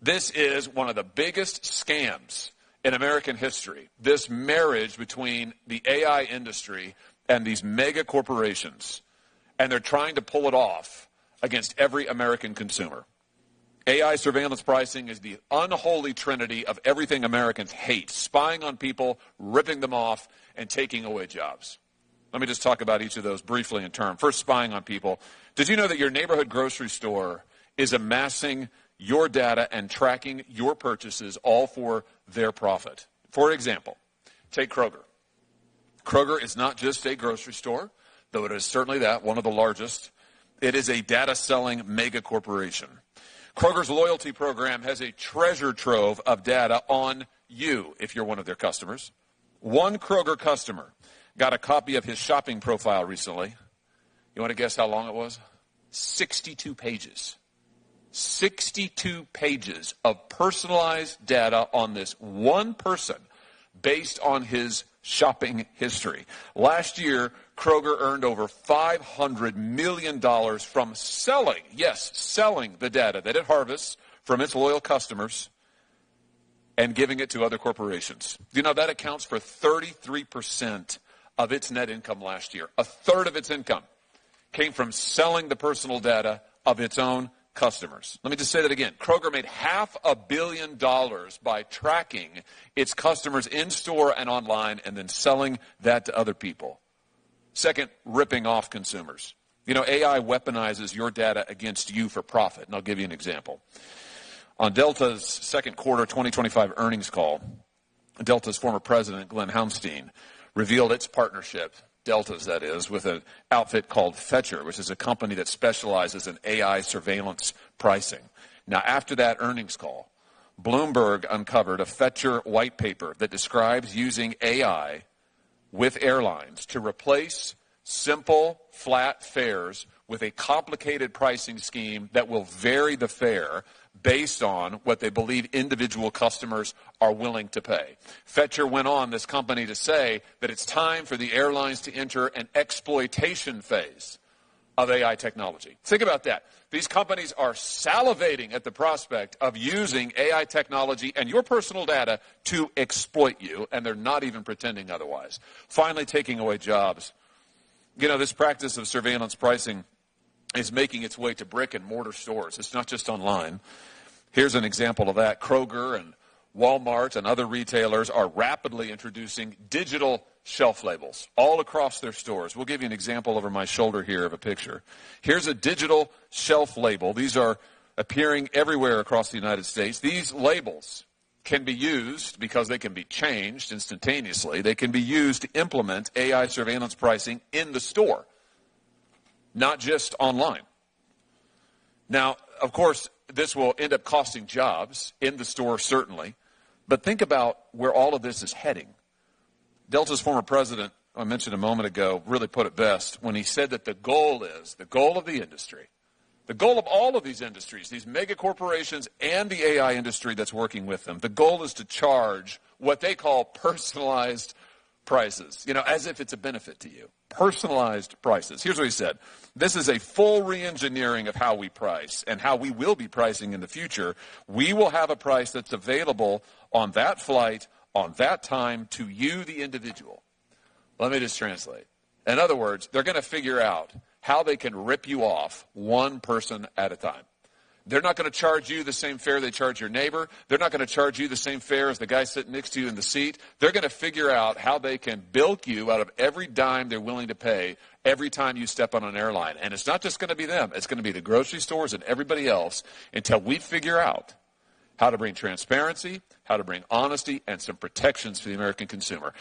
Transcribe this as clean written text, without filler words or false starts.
This is one of the biggest scams in American history, this marriage between the AI industry and these mega corporations, and they're trying to pull it off against every American consumer. AI surveillance pricing is the unholy trinity of everything Americans hate, spying on people, ripping them off, and taking away jobs. Let me just talk about each of those briefly in turn. First, spying on people. Did you know that your neighborhood grocery store is amassing your data and tracking your purchases all for their profit? For example, take Kroger. Kroger is not just a grocery store, though it is certainly that, one of the largest. It is a data-selling mega corporation. Kroger's loyalty program has a treasure trove of data on you if you're one of their customers. One Kroger customer got a copy of his shopping profile recently. You want to guess how long it was? 62 pages. 62 pages of personalized data on this one person based on his shopping history. Last year, Kroger earned over $500 million from selling the data that it harvests from its loyal customers and giving it to other corporations. You know, that accounts for 33% of its net income last year. A third of its income came from selling the personal data of its own customers. Let me just say that again. Kroger made $500 million by tracking its customers in store and online and then selling that to other people. Second, ripping off consumers. You know, AI weaponizes your data against you for profit, and I'll give you an example. On Delta's second quarter 2025 earnings call, Delta's former president, Glenn Hounstein, revealed its partnership, Delta's that is, with an outfit called Fetcher, which is a company that specializes in AI surveillance pricing. Now, after that earnings call, Bloomberg uncovered a Fetcher white paper that describes using AI with airlines to replace simple, flat fares with a complicated pricing scheme that will vary the fare based on what they believe individual customers are willing to pay. Fetcher went on, this company, to say that it's time for the airlines to enter an exploitation phase of AI technology. Think about that. These companies are salivating at the prospect of using AI technology and your personal data to exploit you, and they're not even pretending otherwise. Finally, taking away jobs. You know, this practice of surveillance pricing is making its way to brick and mortar stores. It's not just online. Here's an example of that. Kroger and Walmart and other retailers are rapidly introducing digital shelf labels all across their stores. We'll give you an example over my shoulder here of a picture. Here's a digital shelf label. These are appearing everywhere across the United States. These labels can be used, because they can be changed instantaneously, they can be used to implement AI surveillance pricing in the store, not just online. Now, of course, this will end up costing jobs in the store, certainly, but think about where all of this is heading. Delta's former president, I mentioned a moment ago, really put it best when he said that the goal of the industry, the goal of all of these industries, these mega corporations and the AI industry that's working with them, the goal is to charge what they call personalized prices, you know, as if it's a benefit to you. Personalized prices. Here's what he said. This is a full re-engineering of how we price and how we will be pricing in the future. We will have a price that's available on that flight, on that time, to you, the individual. Let me just translate. In other words, they're going to figure out how they can rip you off one person at a time. They're not going to charge you the same fare they charge your neighbor. They're not going to charge you the same fare as the guy sitting next to you in the seat. They're going to figure out how they can bilk you out of every dime they're willing to pay every time you step on an airline. And it's not just going to be them. It's going to be the grocery stores and everybody else until we figure out how to bring transparency, how to bring honesty, and some protections for the American consumer.